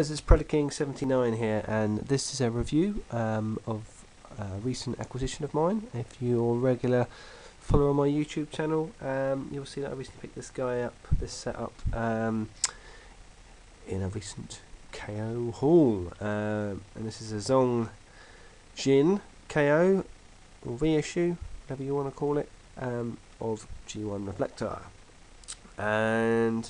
guys, it's Predaking79 here, and this is a review of a recent acquisition of mine. If you're a regular follower on my YouTube channel, you'll see that I recently picked this guy up, this setup, in a recent KO haul. And this is a Zhong Jin KO, or reissue, whatever you want to call it, of G1 Reflector. And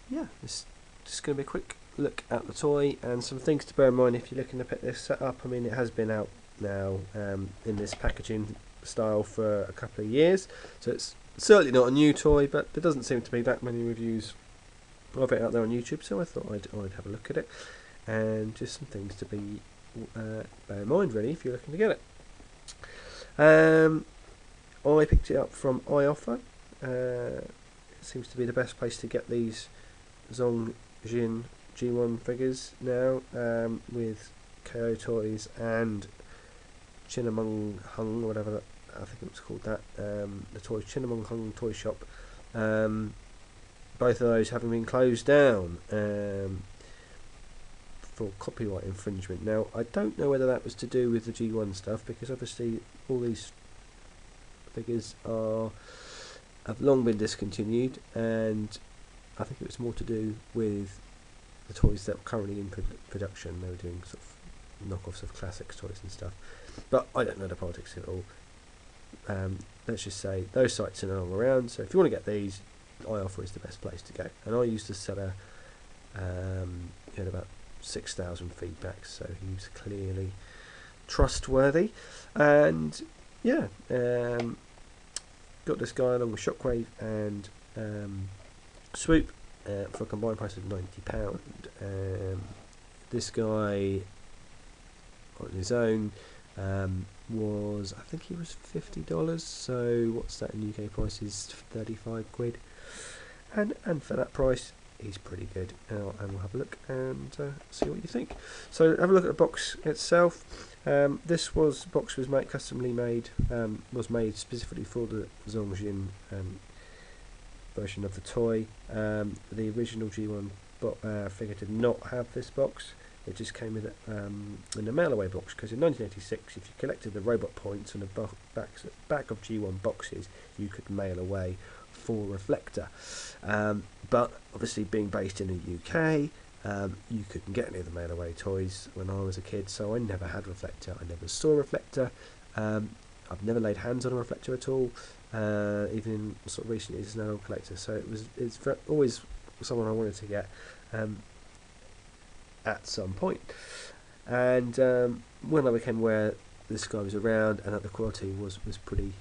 yeah, it's just going to be a quick look at the toy and some things to bear in mind if you're looking to pick this setup. I mean, it has been out now in this packaging style for a couple of years, so it's certainly not a new toy, but there doesn't seem to be that many reviews of it out there on YouTube, so I thought I'd have a look at it, and just some things to be bear in mind really if you're looking to get it. I picked it up from iOffer. It seems to be the best place to get these Zhong Jin G1 figures now, with KO toys and Chinnamung Hung, whatever that, I think it was called that, the toy Chinnamung Hung toy shop. Both of those having been closed down for copyright infringement. Now, I don't know whether that was to do with the G1 stuff, because obviously all these figures have long been discontinued, and I think it was more to do with the toys that were currently in production. They were doing sort of knockoffs of classics toys and stuff, but I don't know the politics of it all. Let's just say those sites are no longer around, so if you want to get these, iOffer is the best place to go. And I used to sell a he had about 6,000 feedbacks, so he was clearly trustworthy. And yeah, got this guy along with Shockwave and Swoop for a combined price of £90. This guy on his own was, I think he was $50, so what's that in UK prices? 35 quid, and for that price he's pretty good. And we'll have a look and see what you think. So have a look at the box itself. This box was customly made, was made specifically for the Zhong Jin version of the toy. The original G1 figure did not have this box. It just came with it in a mail-away box, because in 1986, if you collected the robot points on the back of G1 boxes, you could mail away for Reflector. But obviously, being based in the UK, you couldn't get any of the mail-away toys when I was a kid, so I never had Reflector. I never saw Reflector. I've never laid hands on a Reflector at all, even sort of recently as an adult collector. So it's always someone I wanted to get at some point. And when I became aware this guy was around and that the quality was pretty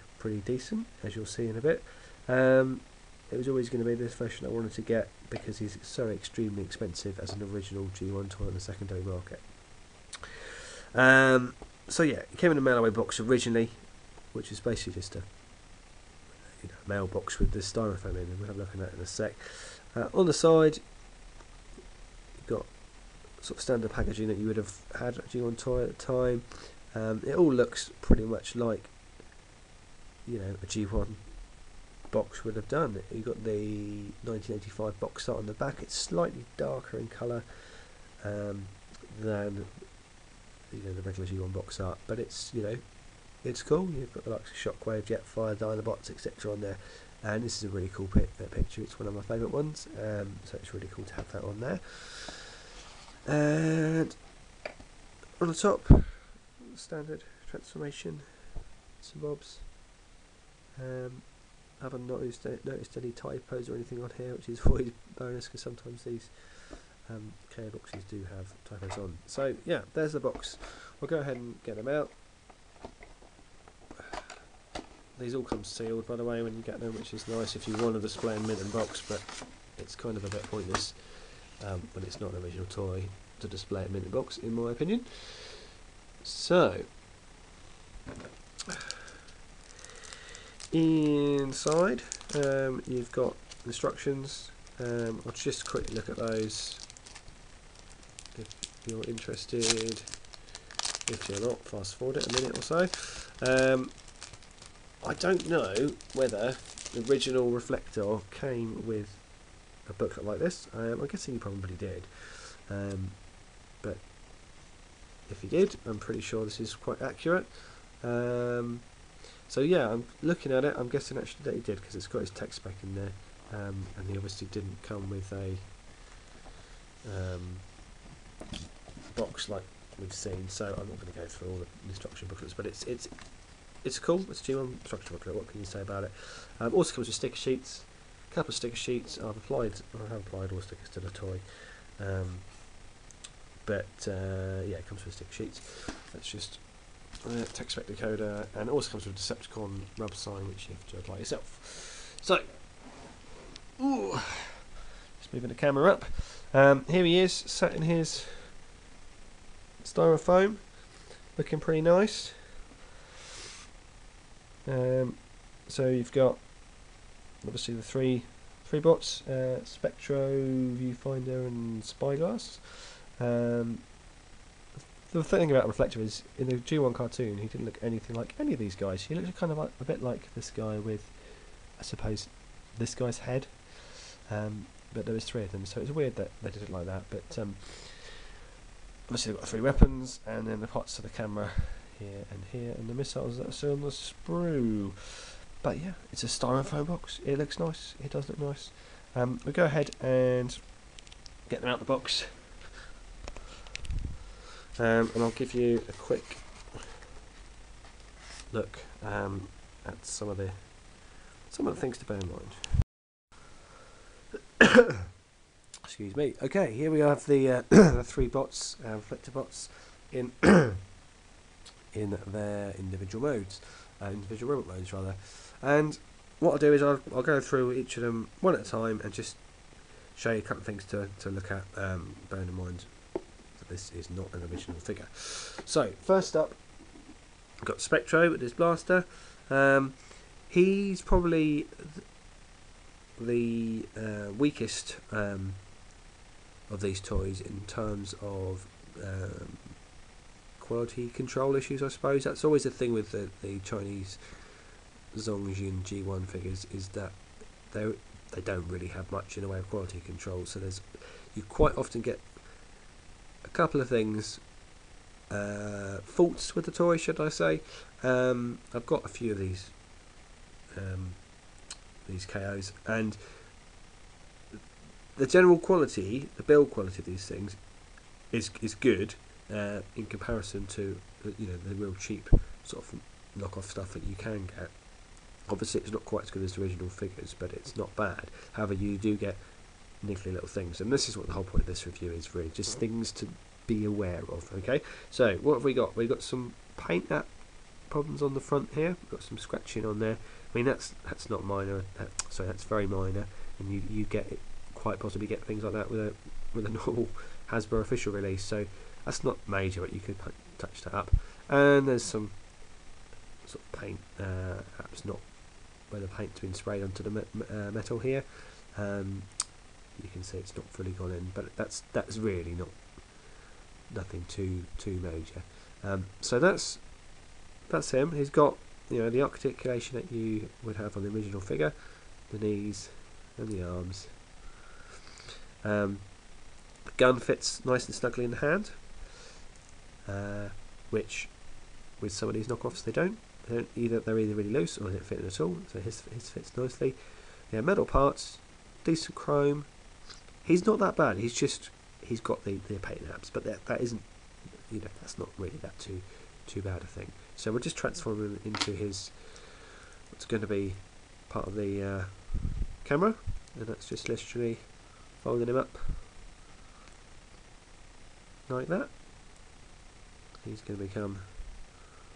decent, as you'll see in a bit, it was always going to be this version I wanted to get, because he's so extremely expensive as an original G1 toy on the secondary market. So yeah, it came in a mail-away box originally, which is basically just a mail box with this styrofoam in, and we'll have a look at that in a sec. On the side, you've got sort of standard packaging that you would have had a G1 toy at the time. It all looks pretty much like a G1 box would have done. You've got the 1985 box art on the back. It's slightly darker in colour than the regular G1 box art, but it's it's cool. You've got the likes of Shockwave, Jetfire, Dinobots, etc. on there, and this is a really cool picture. It's one of my favourite ones, so it's really cool to have that on there. And on the top, standard transformation, some bobs. I haven't noticed any typos or anything on here, which is always bonus, because sometimes these KO boxes do have typos on. So yeah, there's the box. We'll go ahead and get them out. These all come sealed, by the way, when you get them, which is nice if you want to display a mint in box, but it's kind of a bit pointless when it's not an original toy to display a mint in box, in my opinion. So inside, you've got instructions. I'll just quickly look at those if you're interested. If you're not, fast forward it a minute or so. I don't know whether the original Reflector came with a booklet like this. I'm guessing he probably did. but if he did, I'm pretty sure this is quite accurate. So yeah, I'm looking at it, I'm guessing actually that he did, because it's got his tech spec in there, and he obviously didn't come with a box like we've seen, so I'm not going to go through all the instruction booklets, but it's cool. It's a G1 instruction booklet, what can you say about it? Also comes with sticker sheets, a couple of sticker sheets. I have applied all the stickers to the toy, but yeah, it comes with sticker sheets. That's just tech spec decoder, and it also comes with a Decepticon rub sign, which you have to apply yourself. So, just moving the camera up. Here he is, sat in his styrofoam, looking pretty nice. So you've got obviously the three bots, Spectro, Viewfinder, and Spyglass. The thing about Reflector is, in the G1 cartoon, he didn't look anything like any of these guys. He looked kind of like, a bit like this guy with, I suppose, this guy's head. But there was 3 of them, so it's weird that they did it like that. But obviously they've got 3 weapons, and then the pots for the camera here, and the missiles that are still on the sprue. But yeah, it's a styrofoam box. It looks nice. It does look nice. We'll go ahead and get them out the box. And I'll give you a quick look at some of the things to bear in mind. Excuse me. Okay, here we have the the 3 bots, Reflector bots, in in their individual modes, individual robot modes rather. And what I'll do is I'll go through each of them one at a time and just show you a couple of things to look at, bearing in mind that this is not an original figure. So first up, we've got Spectro with his blaster. He's probably the weakest of these toys in terms of quality control issues, I suppose. That's always the thing with the Chinese Zhong Jin G1 figures, is that they don't really have much in the way of quality control. So you quite often get a couple of things, faults with the toy, should I say. I've got a few of these KOs, and the general quality, the build quality of these things is good in comparison to the real cheap sort of knockoff stuff that you can get. Obviously it's not quite as good as the original figures, but it's not bad. However, you do get niggly little things, and this is what the whole point of this review is, really, just things to be aware of. Okay, so what have we got? We've got some paint problems on the front here. We've got some scratching on there. I mean, that's not minor. So that's very minor, and you get it, quite possibly get things like that with a normal Hasbro official release. So that's not major, but you could touch that up. And there's some sort of paint, perhaps not where the paint's been sprayed onto the metal here. You can see it's not fully gone in, but that's really nothing too major. So that's him. He's got the articulation that you would have on the original figure, the knees and the arms. The gun fits nice and snugly in the hand, which with some of these knockoffs they don't. They're either really loose or they don't fit in at all. So his fits nicely. Yeah, metal parts, decent chrome. He's not that bad. He's got the paint apps, but that isn't, that's not really that too bad a thing. So we'll just transform him into what's going to be part of the camera, and that's just literally folding him up like that. He's going to become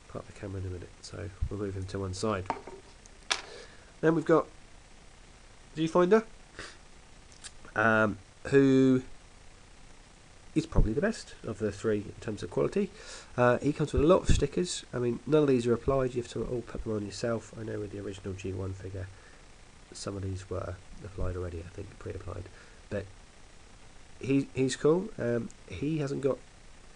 part of the camera in a minute, so we'll move him to one side. Then we've got Viewfinder, who is probably the best of the 3 in terms of quality. He comes with a lot of stickers. I mean, none of these are applied. You have to all put them on yourself. I know with the original G1 figure, some of these were applied already, I think, pre-applied. But he's cool. He's got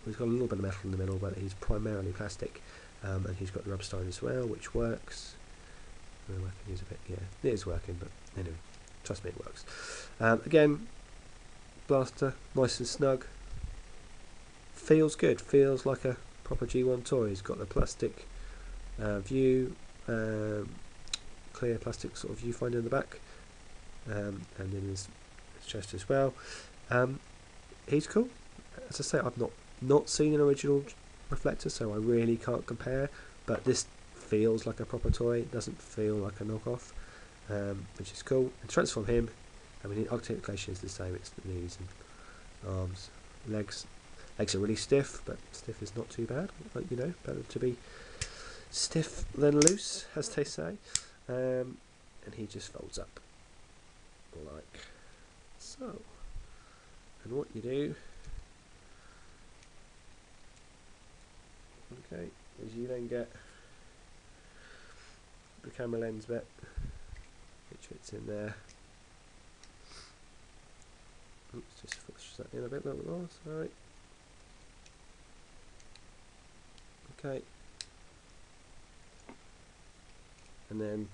a little bit of metal in the middle, but he's primarily plastic. And he's got the rub stone as well, which works. The working is a bit, it is working, but anyway, trust me, it works. Again, blaster, nice and snug. feels good, feels like a proper G1 toy. It's got the plastic view, clear plastic sort of viewfinder in the back, and in his chest as well. He's cool. As I say, I've not seen an original Reflector, so I really can't compare, but this feels like a proper toy. It doesn't feel like a knockoff, which is cool. And transform him, I mean, articulation is the same. It's the knees and arms, legs. Legs are really stiff, but stiff is not too bad. You know, better to be stiff than loose, as they say. And he just folds up like so. And what you do, okay, is you then get the camera lens bit, which fits in there. Oops, just push that in a little bit more. Sorry. Okay. And then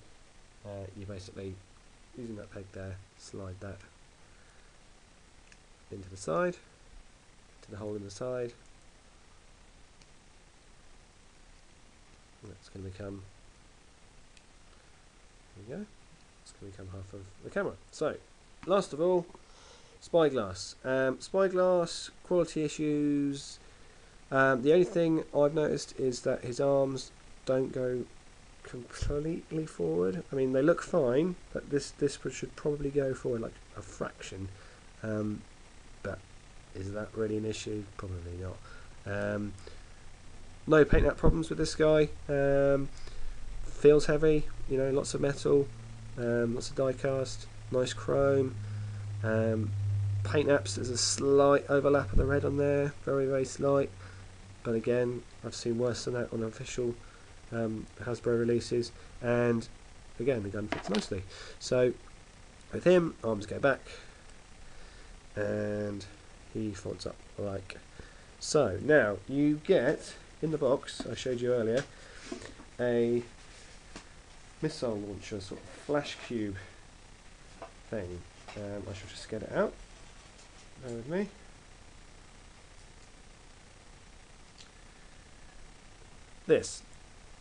you basically, using that peg there, slide that into the side, to the hole in the side. And that's going to become, there we go, it's going to become half of the camera. So, last of all, spyglass. Spyglass, quality issues. The only thing I've noticed is that his arms don't go completely forward. I mean, they look fine, but this should probably go forward like a fraction. But is that really an issue? Probably not. No paint app problems with this guy. Feels heavy, you know, lots of metal, lots of die cast, nice chrome. Paint apps, there's a slight overlap of the red on there, very slight. But again, I've seen worse than that on official Hasbro releases, and again the gun fits nicely. So with him, arms go back and he folds up like so. Now you get in the box I showed you earlier a missile launcher, sort of flash cube thing. I shall just get it out, bear with me. This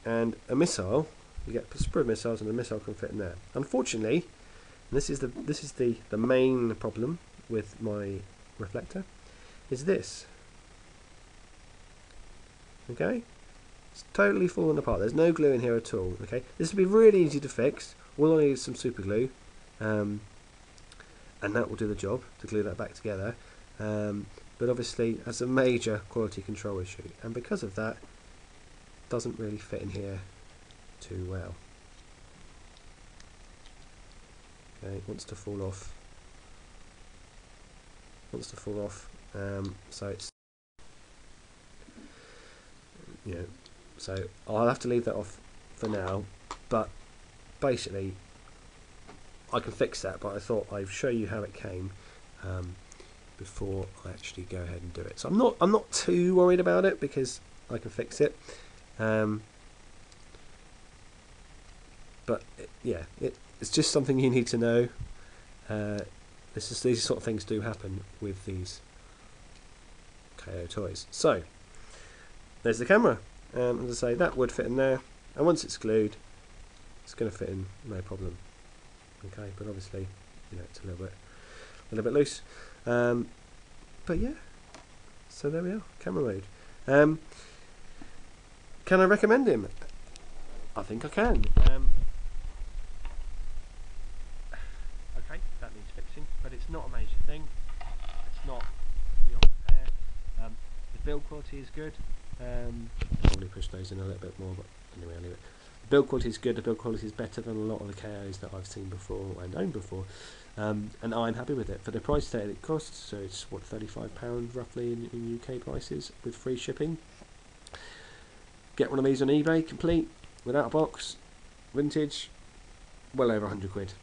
and a missile, you get a sprue of missiles and a missile can fit in there. Unfortunately, and this is the main problem with my Reflector, is this. Okay, it's totally fallen apart. There's no glue in here at all. Okay, this would be really easy to fix. All I need is some super glue, and that will do the job to glue that back together. But obviously, that's a major quality control issue, and because of that, doesn't really fit in here too well. Okay, wants to fall off. So it's, you know, so I'll have to leave that off for now. But basically, I can fix that. But I thought I'd show you how it came before I actually go ahead and do it. So I'm not too worried about it because I can fix it. But it's just something you need to know. These sort of things do happen with these KO toys. So there's the camera. As I say, that would fit in there, and once it's glued, it's going to fit in no problem. Okay, but obviously, you know, it's a little bit loose. But yeah, so there we are, camera mode. Can I recommend him? I think I can. Okay, that needs fixing, but it's not a major thing. It's not beyond repair. The build quality is good. Probably push those in a little bit more, but anyway, I'll leave it. The build quality is good. The build quality is better than a lot of the KOs that I've seen before and owned before. And I'm happy with it for the price that it costs. So it's what, £35 roughly in UK prices with free shipping. Get one of these on eBay, complete, without a box, vintage, well over 100 quid.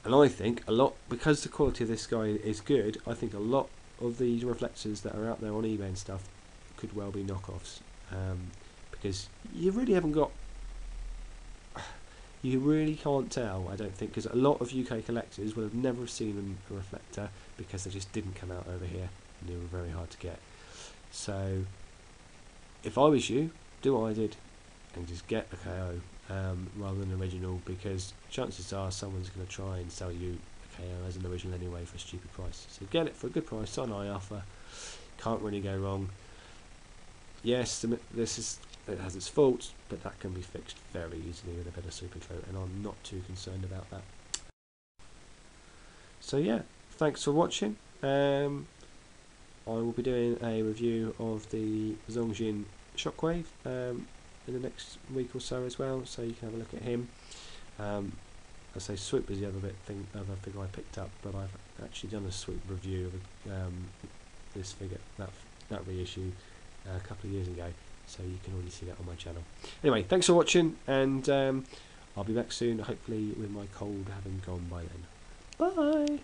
And I think a lot, because the quality of this guy is good, I think a lot of these reflectors that are out there on eBay and stuff could well be knockoffs. Because you really haven't got, you really can't tell, I don't think, because a lot of UK collectors will have never seen a Reflector because they just didn't come out over here and they were very hard to get. So if I was you, do what I did and just get a KO rather than an original, because chances are someone's going to try and sell you a KO as an original anyway for a stupid price. So get it for a good price on iOffer. Can't really go wrong. Yes, it has its faults, but that can be fixed very easily with a better super coat, and I'm not too concerned about that. So yeah, thanks for watching. I will be doing a review of the Zhong Jin Shockwave in the next week or so as well, so you can have a look at him. I say Swoop is the other thing I picked up, but I've actually done a Swoop review of this figure, that reissue, a couple of years ago, so you can already see that on my channel. Anyway, thanks for watching, and I'll be back soon, hopefully with my cold having gone by then. Bye!